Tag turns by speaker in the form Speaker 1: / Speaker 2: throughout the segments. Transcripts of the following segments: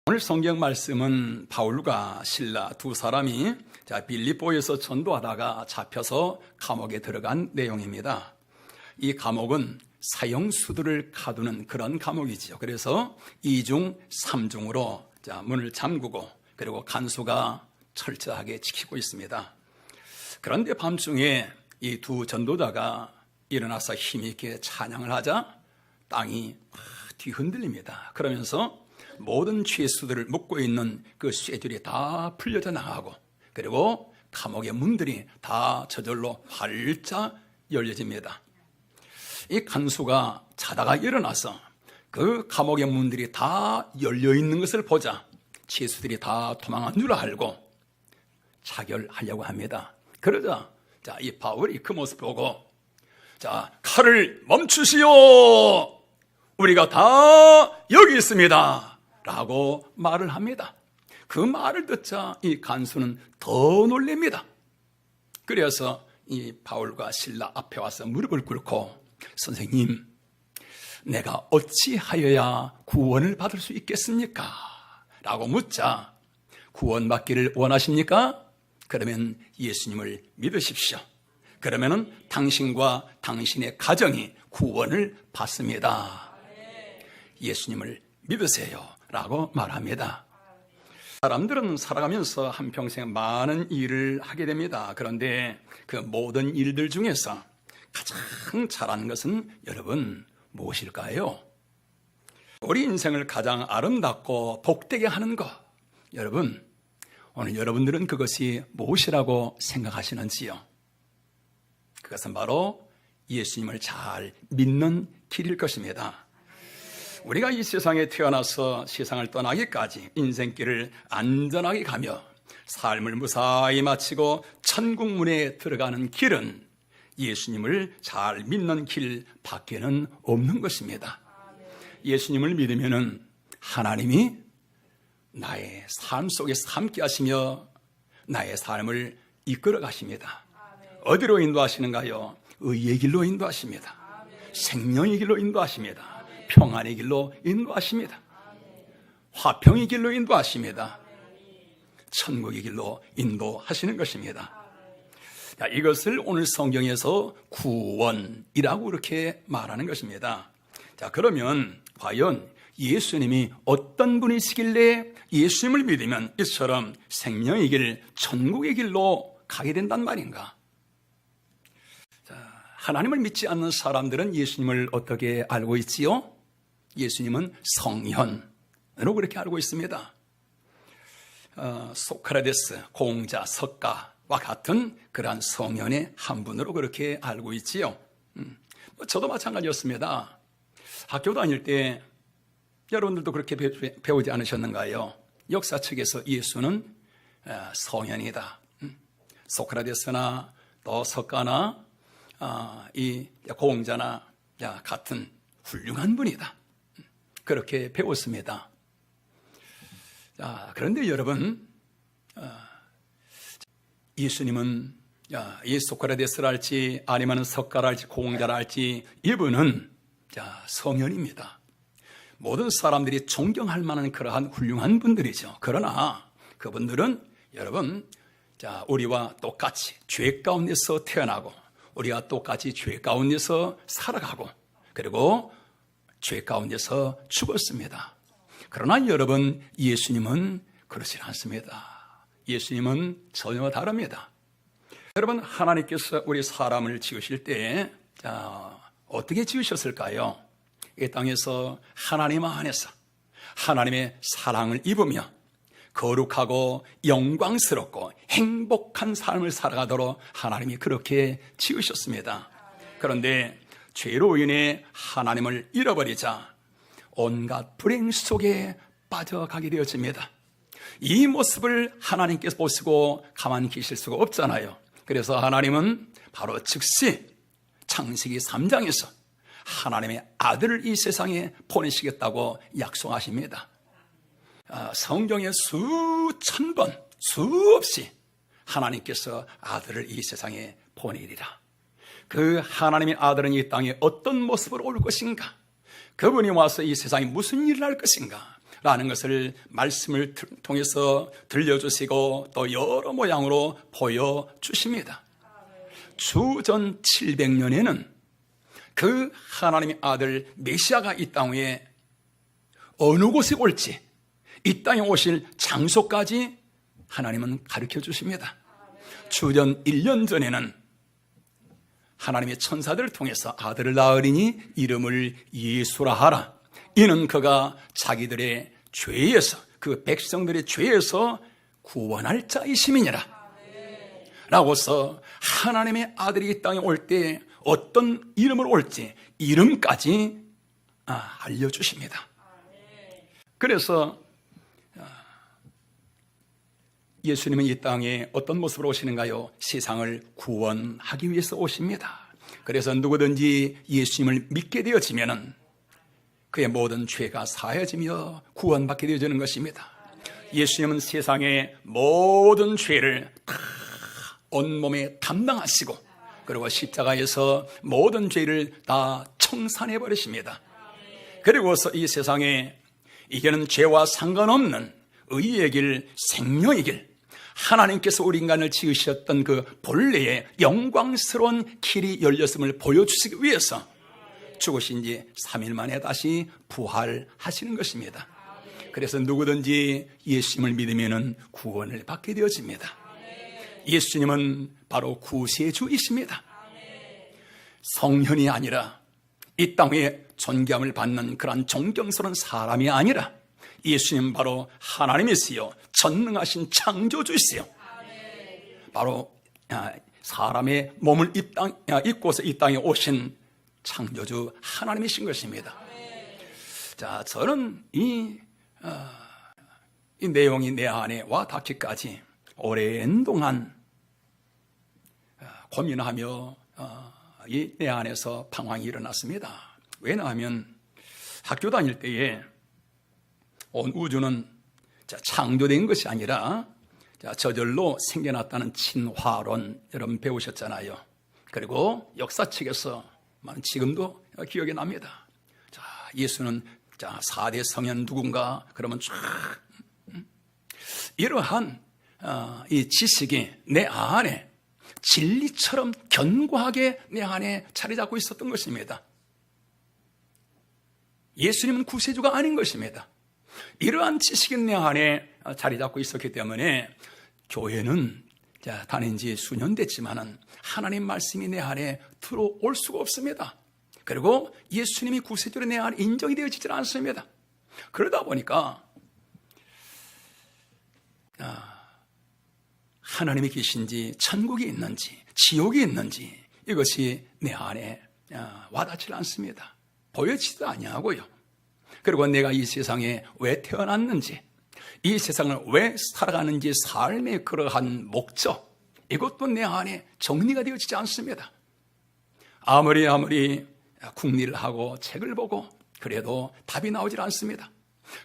Speaker 1: 오늘 성경 말씀은 바울과 실라 두 사람이 빌립보에서 전도하다가 잡혀서 감옥에 들어간 내용입니다. 이 감옥은 사형수들을 가두는 그런 감옥이지요. 그래서 2중, 3중으로 문을 잠그고 그리고 간수가 철저하게 지키고 있습니다. 그런데 밤중에 이 두 전도자가 일어나서 힘있게 찬양을 하자 땅이 뒤흔들립니다. 그러면서 모든 죄수들을 묶고 있는 그 쇠들이 다 풀려져 나가고 그리고 감옥의 문들이 다 저절로 활짝 열려집니다. 이 간수가 자다가 일어나서 그 감옥의 문들이 다 열려있는 것을 보자 죄수들이 다 도망한 줄 알고 자결하려고 합니다. 그러자 이 바울이 그 모습 보고 칼을 멈추시오! 우리가 다 여기 있습니다! 라고 말을 합니다. 그 말을 듣자 이 간수는 더 놀랍니다. 그래서 이 바울과 실라 앞에 와서 무릎을 꿇고 선생님, 내가 어찌하여야 구원을 받을 수 있겠습니까? 라고 묻자 구원받기를 원하십니까? 그러면 예수님을 믿으십시오. 그러면 당신과 당신의 가정이 구원을 받습니다. 예수님을 믿으세요. 라고 말합니다. 사람들은 살아가면서 한평생 많은 일을 하게 됩니다. 그런데 그 모든 일들 중에서 가장 잘하는 것은 여러분 무엇일까요? 우리 인생을 가장 아름답고 복되게 하는 것. 여러분, 오늘 여러분들은 그것이 무엇이라고 생각하시는지요? 그것은 바로 예수님을 잘 믿는 길일 것입니다. 우리가 이 세상에 태어나서 세상을 떠나기까지 인생길을 안전하게 가며 삶을 무사히 마치고 천국 문에 들어가는 길은 예수님을 잘 믿는 길 밖에는 없는 것입니다. 예수님을 믿으면은 하나님이 나의 삶 속에서 함께 하시며 나의 삶을 이끌어 가십니다. 어디로 인도하시는가요? 의의 길로 인도하십니다. 생명의 길로 인도하십니다. 평안의 길로 인도하십니다. 화평의 길로 인도하십니다. 천국의 길로 인도하시는 것입니다. 이것을 오늘 성경에서 구원이라고 그렇게 말하는 것입니다. 그러면 과연 예수님이 어떤 분이시길래 예수님을 믿으면 이처럼 생명의 길, 천국의 길로 가게 된단 말인가? 하나님을 믿지 않는 사람들은 예수님을 어떻게 알고 있지요? 예수님은 성현으로 그렇게 알고 있습니다. 소크라테스, 공자, 석가와 같은 그러한 성현의 한 분으로 그렇게 알고 있지요. 저도 마찬가지였습니다. 학교 다닐 때 여러분들도 그렇게 배우지 않으셨는가요? 역사책에서 예수는 성현이다. 소크라테스나 또 석가나 이 공자나 같은 훌륭한 분이다. 그렇게 배웠습니다. 그런데 여러분, 예수님은 이 소크라테스랄지 아니면 석가랄지 공자랄지 이분은 성현입니다. 모든 사람들이 존경할 만한 그러한 훌륭한 분들이죠. 그러나 그분들은 여러분, 우리와 똑같이 죄 가운데서 태어나고 우리가 똑같이 죄 가운데서 살아가고 그리고 죄 가운데서 죽었습니다. 그러나 여러분, 예수님은 그렇지 않습니다. 예수님은 전혀 다릅니다. 여러분, 하나님께서 우리 사람을 지으실 때 어떻게 지으셨을까요? 이 땅에서 하나님 안에서 하나님의 사랑을 입으며 거룩하고 영광스럽고 행복한 삶을 살아가도록 하나님이 그렇게 지으셨습니다. 그런데 죄로 인해 하나님을 잃어버리자 온갖 불행 속에 빠져가게 되어집니다. 이 모습을 하나님께서 보시고 가만히 계실 수가 없잖아요. 그래서 하나님은 바로 즉시 창세기 3장에서 하나님의 아들을 이 세상에 보내시겠다고 약속하십니다. 성경에 수천 번 수없이 하나님께서 아들을 이 세상에 보내리라. 그 하나님의 아들은 이 땅에 어떤 모습으로 올 것인가? 그분이 와서 이 세상에 무슨 일을 할 것인가? 라는 것을 말씀을 통해서 들려주시고 또 여러 모양으로 보여주십니다. 주전 700년에는 그 하나님의 아들 메시아가 이 땅에 어느 곳에 올지, 이 땅에 오실 장소까지 하나님은 가르쳐 주십니다. 주전 1년 전에는 하나님의 천사들을 통해서 아들을 낳으리니 이름을 예수라 하라. 이는 그가 자기들의 죄에서, 그 백성들의 죄에서 구원할 자이심이니라. 라고서 하나님의 아들이 이 땅에 올 때 어떤 이름으로 올지 이름까지 알려주십니다. 그래서 예수님은 이 땅에 어떤 모습으로 오시는가요? 세상을 구원하기 위해서 오십니다. 그래서 누구든지 예수님을 믿게 되어지면 그의 모든 죄가 사해지며 구원받게 되어지는 것입니다. 예수님은 세상의 모든 죄를 다 온몸에 담당하시고 그리고 십자가에서 모든 죄를 다 청산해 버리십니다. 그리고서 이 세상에 이제는 죄와 상관없는 의의 길, 생명의 길, 하나님께서 우리 인간을 지으셨던 그 본래의 영광스러운 길이 열렸음을 보여주시기 위해서 죽으신 지 3일 만에 다시 부활하시는 것입니다. 그래서 누구든지 예수님을 믿으면 구원을 받게 되어집니다. 예수님은 바로 구세주이십니다. 성현이 아니라 이 땅에 존경을 받는 그런 존경스러운 사람이 아니라 예수님 바로 하나님이시요 전능하신 창조주이시요 바로 사람의 몸을 입고서 이 땅에 오신 창조주 하나님이신 것입니다. 자, 저는 이 내용이 내 안에 와 닿기까지 오랜 동안 고민하며 내 안에서 방황이 일어났습니다. 왜냐하면 학교 다닐 때에 온 우주는 창조된 것이 아니라 저절로 생겨났다는 진화론 여러분 배우셨잖아요. 그리고 역사책에서 지금도 기억이 납니다. 자, 예수는 4대 성현 누군가 그러면 쫙 이러한 이 지식이 내 안에 진리처럼 견고하게 내 안에 자리 잡고 있었던 것입니다. 예수님은 구세주가 아닌 것입니다. 이러한 지식이 내 안에 자리 잡고 있었기 때문에 교회는 다닌 지 수년 됐지만은 하나님 말씀이 내 안에 들어올 수가 없습니다. 그리고 예수님이 구세주로 내 안에 인정이 되어지질 않습니다. 그러다 보니까 하나님이 계신지 천국이 있는지 지옥이 있는지 이것이 내 안에 와닿지 않습니다. 보여지지도 아니하고요. 그리고 내가 이 세상에 왜 태어났는지, 이 세상을 왜 살아가는지 삶의 그러한 목적, 이것도 내 안에 정리가 되어지지 않습니다. 아무리 궁리를 하고 책을 보고 그래도 답이 나오질 않습니다.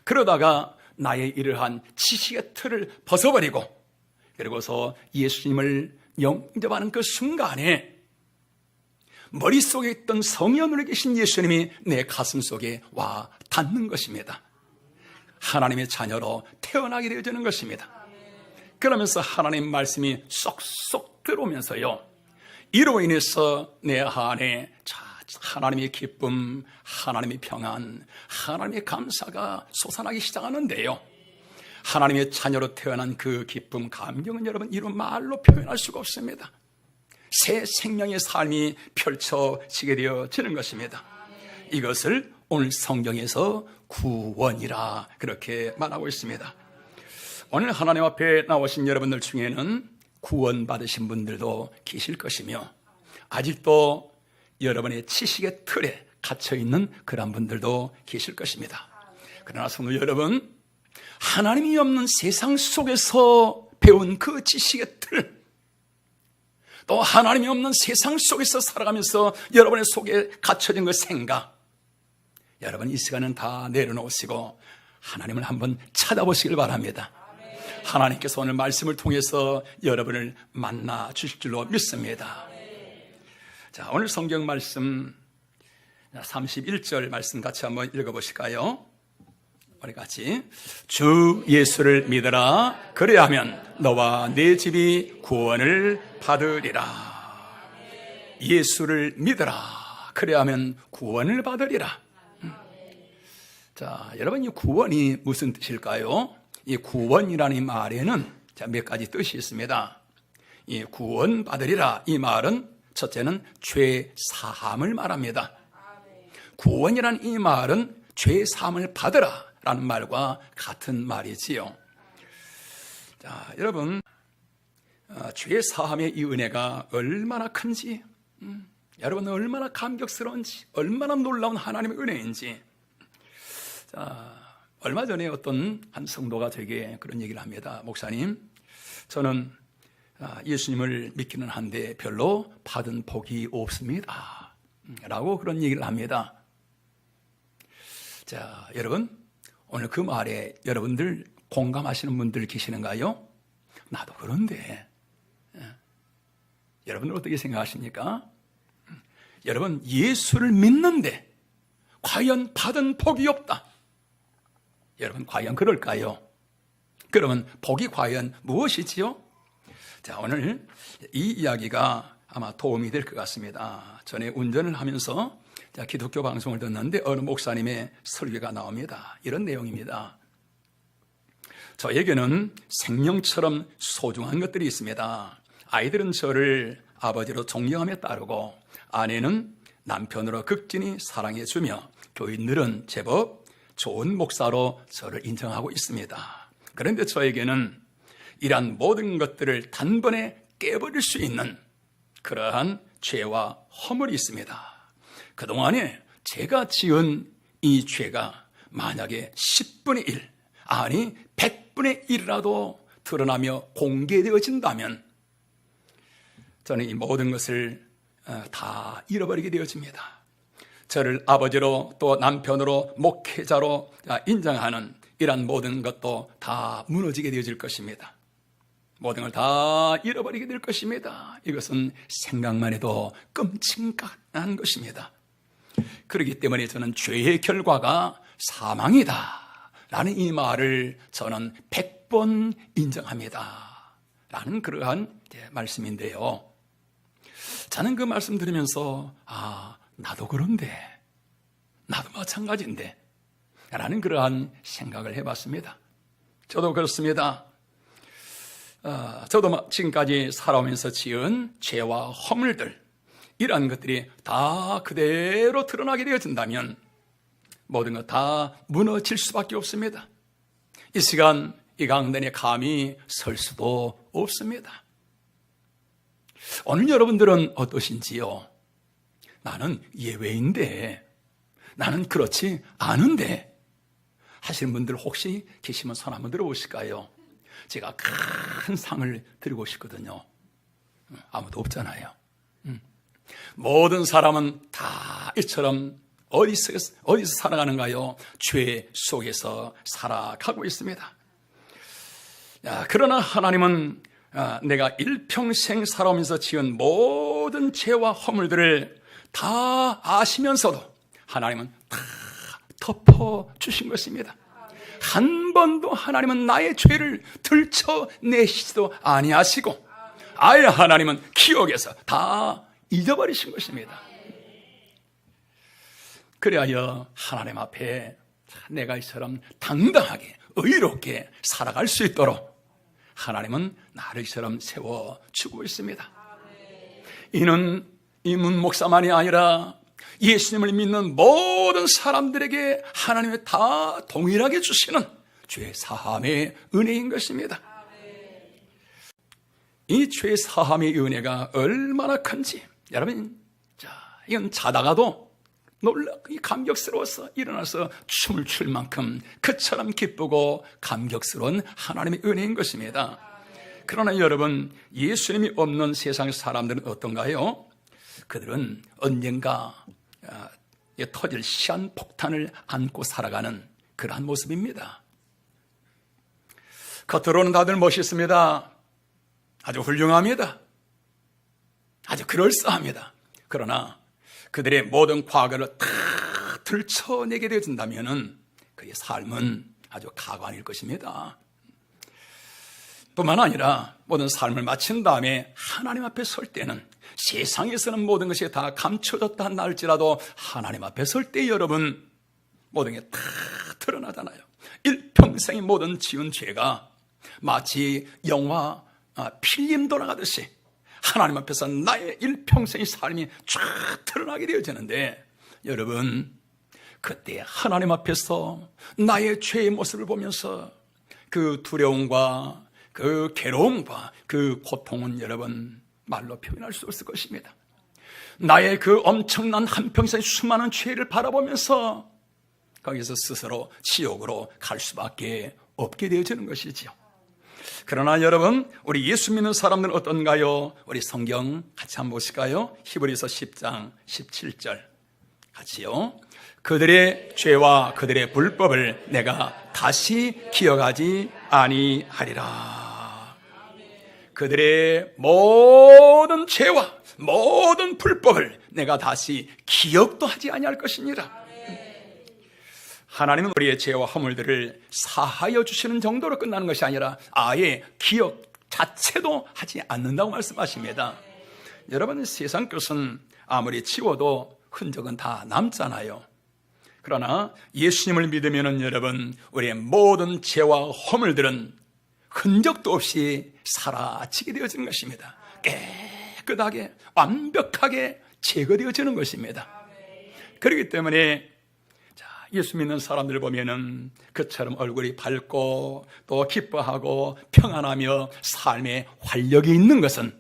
Speaker 1: 그러다가 나의 이러한 지식의 틀을 벗어버리고 그리고서 예수님을 영접하는 그 순간에 머릿속에 있던 성령으로 계신 예수님이 내 가슴 속에 와 닿는 것입니다. 하나님의 자녀로 태어나게 되어지는 것입니다. 그러면서 하나님 말씀이 쏙쏙 들어오면서요, 이로 인해서 내 안에 하나님의 기쁨, 하나님의 평안, 하나님의 감사가 솟아나기 시작하는데요, 하나님의 자녀로 태어난 그 기쁨, 감격은 여러분 이런 말로 표현할 수가 없습니다. 새 생명의 삶이 펼쳐지게 되어지는 것입니다. 이것을 오늘 성경에서 구원이라 그렇게 말하고 있습니다. 오늘 하나님 앞에 나오신 여러분들 중에는 구원받으신 분들도 계실 것이며 아직도 여러분의 지식의 틀에 갇혀있는 그런 분들도 계실 것입니다. 그러나 성도 여러분, 하나님이 없는 세상 속에서 배운 그 지식의 틀, 또 하나님이 없는 세상 속에서 살아가면서 여러분의 속에 갇혀진 그 생각, 여러분 이 시간은 다 내려놓으시고 하나님을 한번 찾아보시길 바랍니다. 하나님께서 오늘 말씀을 통해서 여러분을 만나 주실 줄로 믿습니다. 자, 오늘 성경 말씀 31절 말씀 같이 한번 읽어보실까요? 우리 같이 주 예수를 믿어라. 그래야하면 너와 네 집이 구원을 받으리라. 예수를 믿어라. 그래야하면 구원을 받으리라. 자, 여러분, 이 구원이 무슨 뜻일까요? 이 구원이라는 이 말에는 몇 가지 뜻이 있습니다. 이 구원 받으리라 이 말은 첫째는 죄 사함을 말합니다. 구원이라는 이 말은 죄 사함을 받으라 라는 말과 같은 말이지요. 자, 여러분, 죄 사함의 이 은혜가 얼마나 큰지, 여러분 얼마나 감격스러운지, 얼마나 놀라운 하나님의 은혜인지. 자, 얼마 전에 어떤 한 성도가 저에게 그런 얘기를 합니다. 목사님, 저는 예수님을 믿기는 한데 별로 받은 복이 없습니다 라고 그런 얘기를 합니다. 자, 여러분, 오늘 그 말에 여러분들 공감하시는 분들 계시는가요? 나도 그런데. 여러분들 어떻게 생각하십니까? 여러분, 예수를 믿는데 과연 받은 복이 없다. 여러분, 과연 그럴까요? 그러면 복이 과연 무엇이지요? 자, 오늘 이 이야기가 아마 도움이 될 것 같습니다. 전에 운전을 하면서 기독교 방송을 듣는데 어느 목사님의 설교가 나옵니다. 이런 내용입니다. 저에게는 생명처럼 소중한 것들이 있습니다. 아이들은 저를 아버지로 존경하며 따르고 아내는 남편으로 극진히 사랑해주며 교인들은 제법 좋은 목사로 저를 인정하고 있습니다. 그런데 저에게는 이러한 모든 것들을 단번에 깨버릴 수 있는 그러한 죄와 허물이 있습니다. 그동안에 제가 지은 이 죄가 만약에 10분의 1, 아니 100분의 1이라도 드러나며 공개되어진다면 저는 이 모든 것을 다 잃어버리게 되어집니다. 저를 아버지로 또 남편으로 목회자로 인정하는 이런 모든 것도 다 무너지게 되어질 것입니다. 모든 걸 다 잃어버리게 될 것입니다. 이것은 생각만 해도 끔찍한 것입니다. 그렇기 때문에 저는 죄의 결과가 사망이다 라는 이 말을 저는 100번 인정합니다 라는 그러한 말씀인데요. 저는 그 말씀 들으면서 나도 그런데, 나도 마찬가지인데 라는 그러한 생각을 해봤습니다. 저도 그렇습니다. 저도 지금까지 살아오면서 지은 죄와 허물들, 이러한 것들이 다 그대로 드러나게 되어진다면 모든 것 다 무너질 수밖에 없습니다. 이 시간 이 강단에 감히 설 수도 없습니다. 오늘 여러분들은 어떠신지요? 나는 예외인데, 나는 그렇지 않은데 하시는 분들 혹시 계시면 손 한번 들어보실까요? 제가 큰 상을 드리고 싶거든요. 아무도 없잖아요. 모든 사람은 다 이처럼 어디서 살아가는가요? 죄 속에서 살아가고 있습니다. 그러나 하나님은 내가 일평생 살아오면서 지은 모든 죄와 허물들을 다 아시면서도 하나님은 다 덮어주신 것입니다. 한 번도 하나님은 나의 죄를 들춰내시지도 아니하시고 아예 하나님은 기억에서 다 잊어버리신 것입니다. 그래야 하나님 앞에 내가 이처럼 당당하게 의롭게 살아갈 수 있도록 하나님은 나를 이처럼 세워주고 있습니다. 이는 이문 목사만이 아니라 예수님을 믿는 모든 사람들에게 하나님이 다 동일하게 주시는 죄 사함의 은혜인 것입니다. 이 죄 사함의 은혜가 얼마나 큰지 여러분, 이건 자다가도 감격스러워서 일어나서 춤을 출 만큼 그처럼 기쁘고 감격스러운 하나님의 은혜인 것입니다. 그러나 여러분, 예수님이 없는 세상 사람들은 어떤가요? 그들은 언젠가 터질 시한폭탄을 안고 살아가는 그러한 모습입니다. 겉으로는 다들 멋있습니다. 아주 훌륭합니다. 아주 그럴싸합니다. 그러나 그들의 모든 과거를 다 들춰내게 되어진다면 그의 삶은 아주 가관일 것입니다. 뿐만 아니라 모든 삶을 마친 다음에 하나님 앞에 설 때는 세상에서는 모든 것이 다 감춰졌다 한다 할지라도 하나님 앞에 설 때 여러분 모든 게 다 드러나잖아요. 일평생의 모든 지은 죄가 마치 영화 필름 돌아가듯이 하나님 앞에서 나의 일평생의 삶이 쫙 드러나게 되어지는데 여러분 그때 하나님 앞에서 나의 죄의 모습을 보면서 그 두려움과 그 괴로움과 그 고통은 여러분 말로 표현할 수 없을 것입니다. 나의 그 엄청난 한평생의 수많은 죄를 바라보면서 거기서 스스로 지옥으로 갈 수밖에 없게 되어지는 것이지요. 그러나 여러분 우리 예수 믿는 사람들은 어떤가요? 우리 성경 같이 한번 보실까요? 히브리서 10장 17절 같이요. 그들의 죄와 그들의 불법을 내가 다시 기억하지 아니하리라. 그들의 모든 죄와 모든 불법을 내가 다시 기억도 하지 아니할 것이니라. 하나님은 우리의 죄와 허물들을 사하여 주시는 정도로 끝나는 것이 아니라 아예 기억 자체도 하지 않는다고 말씀하십니다. 여러분 세상 것은 아무리 지워도 흔적은 다 남잖아요. 그러나 예수님을 믿으면 여러분 우리의 모든 죄와 허물들은 흔적도 없이 사라지게 되어지는 것입니다. 깨끗하게 완벽하게 제거되어지는 것입니다. 그렇기 때문에 예수 믿는 사람들을 보면은 그처럼 얼굴이 밝고 또 기뻐하고 평안하며 삶에 활력이 있는 것은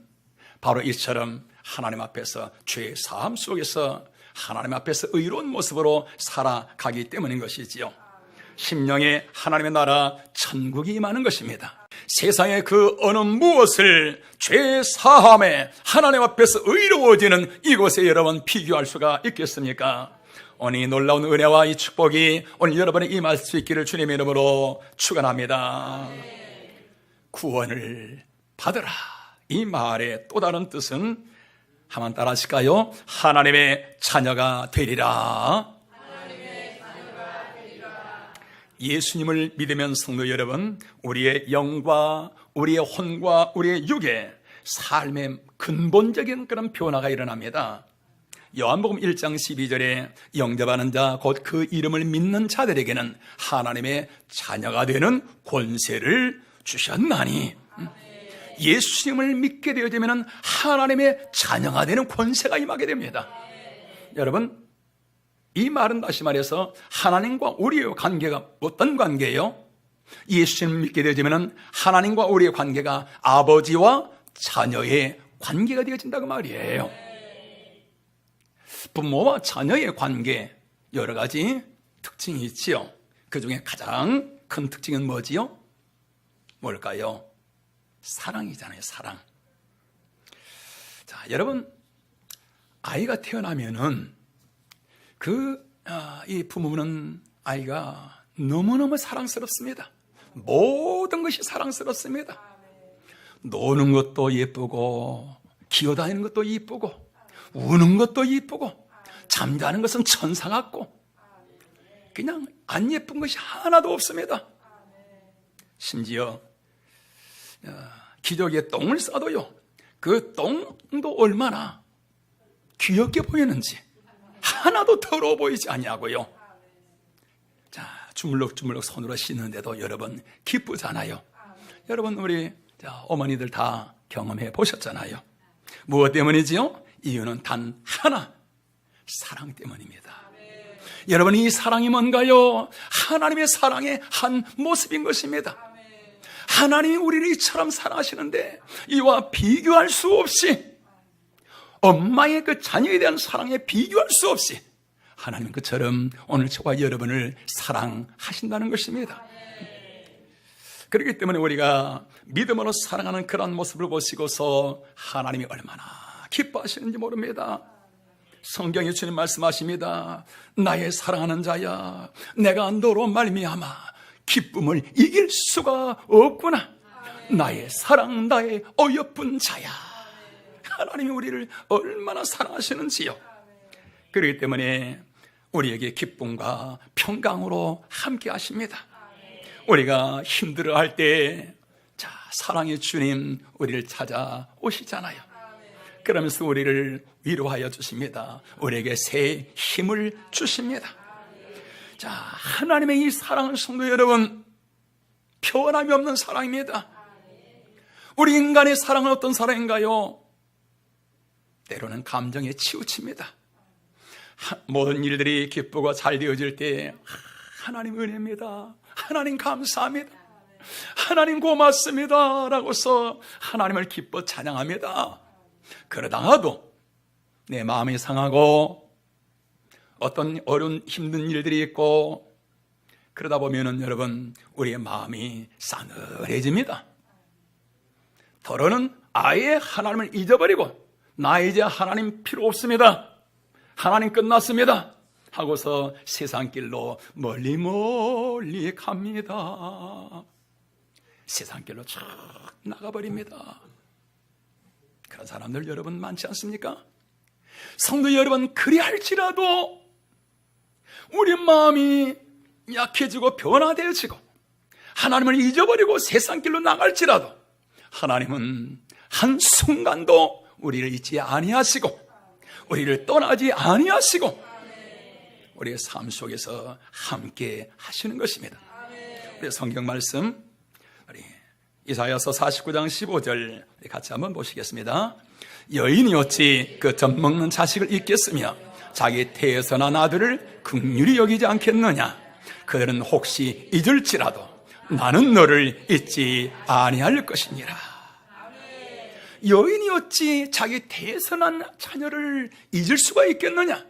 Speaker 1: 바로 이처럼 하나님 앞에서 죄 사함 속에서 하나님 앞에서 의로운 모습으로 살아가기 때문인 것이지요. 심령에 하나님의 나라 천국이 임하는 것입니다. 세상의 그 어느 무엇을 죄 사함에 하나님 앞에서 의로워지는 이곳에 여러분 비교할 수가 있겠습니까? 오늘 이 놀라운 은혜와 이 축복이 오늘 여러분에 임할 수 있기를 주님의 이름으로 축원합니다. 구원을 받으라. 이 말의 또 다른 뜻은 한번 따라 하실까요? 하나님의 자녀가 되리라. 예수님을 믿으면 성도 여러분, 우리의 영과 우리의 혼과 우리의 육의 삶의 근본적인 그런 변화가 일어납니다. 요한복음 1장 12절에 영접하는 자 곧 그 이름을 믿는 자들에게는 하나님의 자녀가 되는 권세를 주셨나니, 예수님을 믿게 되어지면 하나님의 자녀가 되는 권세가 임하게 됩니다. 여러분 이 말은 다시 말해서 하나님과 우리의 관계가 어떤 관계예요? 예수님을 믿게 되어지면 하나님과 우리의 관계가 아버지와 자녀의 관계가 되어진다고 말이에요. 부모와 자녀의 관계 여러 가지 특징이 있지요. 그 중에 가장 큰 특징은 뭐지요? 뭘까요? 사랑이잖아요. 사랑. 자, 여러분 아이가 태어나면은 이 부모는 아이가 너무너무 사랑스럽습니다. 모든 것이 사랑스럽습니다. 노는 것도 예쁘고 기어다니는 것도 예쁘고 우는 것도 예쁘고 잠자는 것은 천사 같고 그냥 안 예쁜 것이 하나도 없습니다. 심지어 기저귀에 똥을 싸도요, 그 똥도 얼마나 귀엽게 보이는지 하나도 더러워 보이지 아니하고요. 자, 주물럭주물럭 손으로 씻는데도 여러분 기쁘잖아요. 여러분 우리 어머니들 다 경험해 보셨잖아요. 무엇 때문이지요? 이유는 단 하나, 사랑 때문입니다. 여러분 이 사랑이 뭔가요? 하나님의 사랑의 한 모습인 것입니다. 하나님이 우리를 이처럼 사랑하시는데 이와 비교할 수 없이, 엄마의 그 자녀에 대한 사랑에 비교할 수 없이 하나님은 그처럼 오늘 저와 여러분을 사랑하신다는 것입니다. 그렇기 때문에 우리가 믿음으로 사랑하는 그런 모습을 보시고서 하나님이 얼마나 기뻐하시는지 모릅니다. 성경에 주님 말씀하십니다. 나의 사랑하는 자야, 내가 너로 말미암아 기쁨을 이길 수가 없구나. 나의 사랑, 나의 어여쁜 자야. 하나님이 우리를 얼마나 사랑하시는지요. 그렇기 때문에 우리에게 기쁨과 평강으로 함께 하십니다. 우리가 힘들어할 때 자, 사랑의 주님 우리를 찾아오시잖아요. 그러면서 우리를 위로하여 주십니다. 우리에게 새 힘을 주십니다. 자, 하나님의 이 사랑은 성도 여러분, 변함이 없는 사랑입니다. 우리 인간의 사랑은 어떤 사랑인가요? 때로는 감정에 치우칩니다. 모든 일들이 기쁘고 잘 되어질 때 하나님 은혜입니다, 하나님 감사합니다, 하나님 고맙습니다 라고서 하나님을 기뻐 찬양합니다. 그러다가도 내 마음이 상하고 어떤 어려운 힘든 일들이 있고 그러다 보면은 여러분 우리의 마음이 싸늘해집니다. 더러는 아예 하나님을 잊어버리고 나 이제 하나님 필요 없습니다, 하나님 끝났습니다 하고서 세상 길로 멀리 멀리 갑니다. 세상 길로 쭉 나가버립니다. 그런 사람들 여러분 많지 않습니까? 성도 여러분, 그리할지라도 우리 마음이 약해지고 변화되어지고 하나님을 잊어버리고 세상 길로 나갈지라도 하나님은 한순간도 우리를 잊지 아니하시고 우리를 떠나지 아니하시고 우리의 삶 속에서 함께 하시는 것입니다. 우리 성경 말씀 우리 이사야서 49장 15절 같이 한번 보시겠습니다. 여인이 어찌 그 젖먹는 자식을 잊겠으며 자기 태에서 난 아들을 긍휼히 여기지 않겠느냐. 그들은 혹시 잊을지라도 나는 너를 잊지 아니할 것이니라. 여인이 어찌 자기 태에서 난 자녀를 잊을 수가 있겠느냐.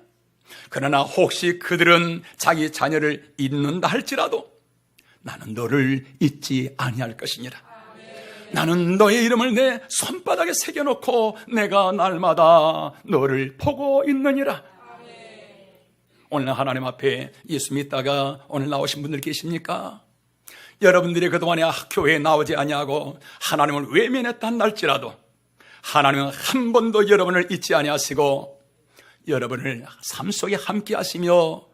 Speaker 1: 그러나 혹시 그들은 자기 자녀를 잊는다 할지라도 나는 너를 잊지 아니할 것이니라. 나는 너의 이름을 내 손바닥에 새겨놓고 내가 날마다 너를 보고 있느니라. 오늘 하나님 앞에 예수 믿다가 오늘 나오신 분들 계십니까? 여러분들이 그동안에 교회에 나오지 아니하고 하나님을 외면했다 할지라도 하나님은 한 번도 여러분을 잊지 아니하시고 여러분을 삶 속에 함께 하시며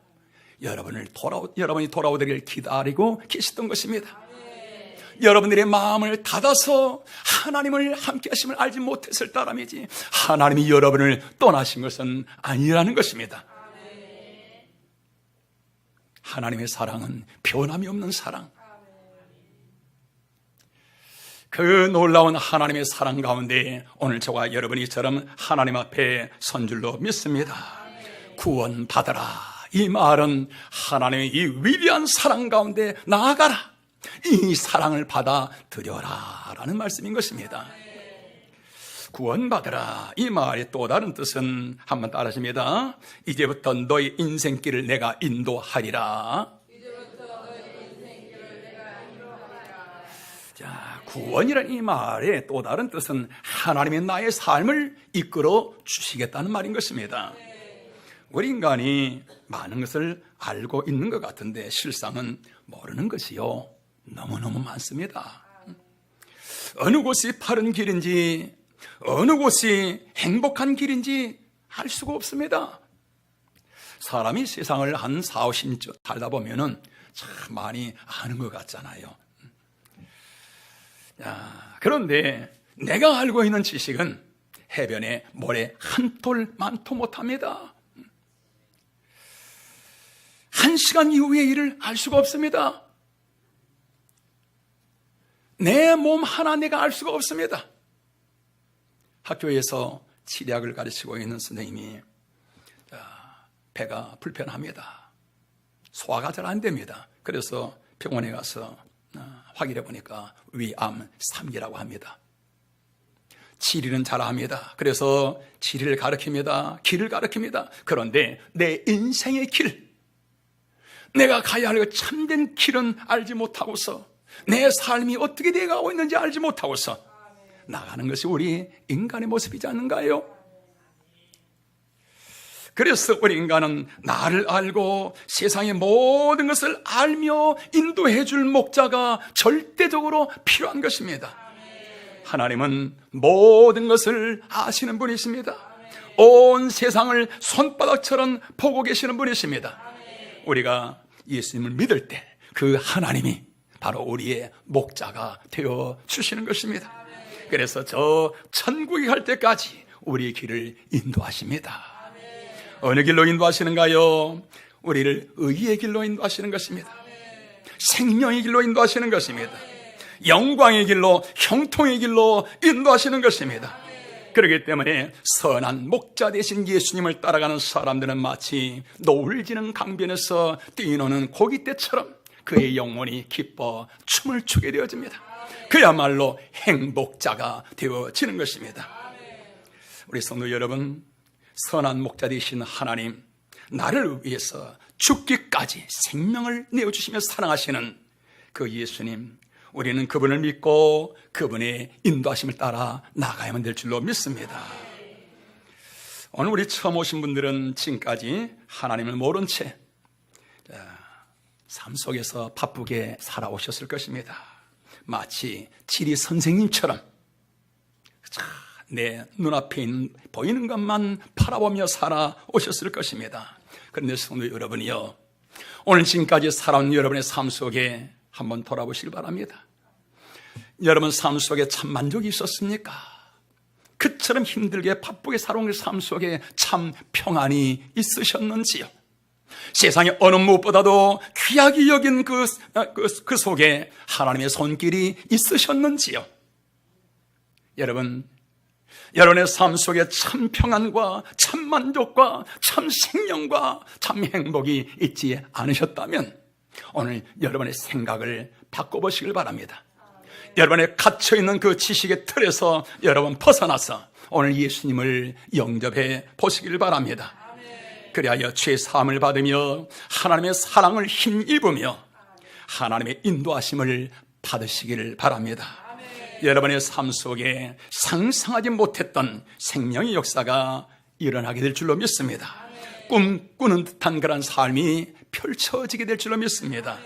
Speaker 1: 여러분이 돌아오기를 기다리고 계시던 것입니다. 여러분들의 마음을 닫아서 하나님을 함께 하심을 알지 못했을 따름이지 하나님이 여러분을 떠나신 것은 아니라는 것입니다. 하나님의 사랑은 변함이 없는 사랑. 그 놀라운 하나님의 사랑 가운데 오늘 저와 여러분이 이처럼 하나님 앞에 선 줄로 믿습니다. 구원받아라. 이 말은 하나님의 이 위대한 사랑 가운데 나아가라. 이 사랑을 받아들여라 라는 말씀인 것입니다. 구원받으라. 이 말의 또 다른 뜻은 한번 따라하십니다. 이제부터 너의 인생길을 내가 인도하리라. 자, 구원이라는 이 말의 또 다른 뜻은 하나님의 나의 삶을 이끌어 주시겠다는 말인 것입니다. 우리 인간이 많은 것을 알고 있는 것 같은데 실상은 모르는 것이요 너무너무 많습니다. 어느 곳이 바른 길인지 어느 곳이 행복한 길인지 알 수가 없습니다. 사람이 세상을 한 40, 50년 살다 보면은 참 많이 아는 것 같잖아요. 그런데 내가 알고 있는 지식은 해변에 모래 한 톨 많도 못합니다. 1시간 이후의 일을 알 수가 없습니다. 내 몸 하나 내가 알 수가 없습니다. 학교에서 치료학을 가르치고 있는 선생님이 배가 불편합니다. 소화가 잘 안 됩니다. 그래서 병원에 가서 확인해 보니까 위암 3기라고 합니다. 치료는 잘합니다. 그래서 치료를 가르칩니다. 길을 가르칩니다. 그런데 내 인생의 길, 내가 가야 할 참된 길은 알지 못하고서 내 삶이 어떻게 되어가고 있는지 알지 못하고서 나가는 것이 우리 인간의 모습이지 않는가요? 그래서 우리 인간은 나를 알고 세상의 모든 것을 알며 인도해 줄 목자가 절대적으로 필요한 것입니다. 하나님은 모든 것을 아시는 분이십니다. 온 세상을 손바닥처럼 보고 계시는 분이십니다. 우리가 예수님을 믿을 때 그 하나님이 바로 우리의 목자가 되어 주시는 것입니다. 그래서 저 천국에 갈 때까지 우리의 길을 인도하십니다. 어느 길로 인도하시는가요? 우리를 의의 길로 인도하시는 것입니다. 생명의 길로 인도하시는 것입니다. 영광의 길로, 형통의 길로 인도하시는 것입니다. 그렇기 때문에 선한 목자 되신 예수님을 따라가는 사람들은 마치 노을 지는 강변에서 뛰노는 고깃떼처럼 그의 영혼이 기뻐 춤을 추게 되어집니다. 그야말로 행복자가 되어지는 것입니다. 우리 성도 여러분, 선한 목자 되신 하나님, 나를 위해서 죽기까지 생명을 내어주시며 사랑하시는 그 예수님, 우리는 그분을 믿고 그분의 인도하심을 따라 나가야만 될 줄로 믿습니다. 오늘 우리 처음 오신 분들은 지금까지 하나님을 모른 채 삶 속에서 바쁘게 살아오셨을 것입니다. 마치 지리 선생님처럼 내 눈앞에 보이는 것만 바라보며 살아오셨을 것입니다. 그런데 성도 여러분이요, 오늘 지금까지 살아온 여러분의 삶 속에 한번 돌아보시길 바랍니다. 여러분 삶 속에 참 만족이 있었습니까? 그처럼 힘들게 바쁘게 살아온 삶 속에 참 평안이 있으셨는지요? 세상에 어느 무엇보다도 귀하게 여긴 그 속에 하나님의 손길이 있으셨는지요? 여러분의 삶 속에 참 평안과 참 만족과 참 생명과 참 행복이 있지 않으셨다면 오늘 여러분의 생각을 바꿔보시길 바랍니다. 여러분의 갇혀있는 그 지식의 틀에서 여러분 벗어나서 오늘 예수님을 영접해 보시길 바랍니다. 그리하여 죄 사함을 받으며 하나님의 사랑을 힘입으며 하나님의 인도하심을 받으시기를 바랍니다. 여러분의 삶 속에 상상하지 못했던 생명의 역사가 일어나게 될 줄로 믿습니다. 꿈꾸는 듯한 그런 삶이 펼쳐지게 될 줄로 믿습니다.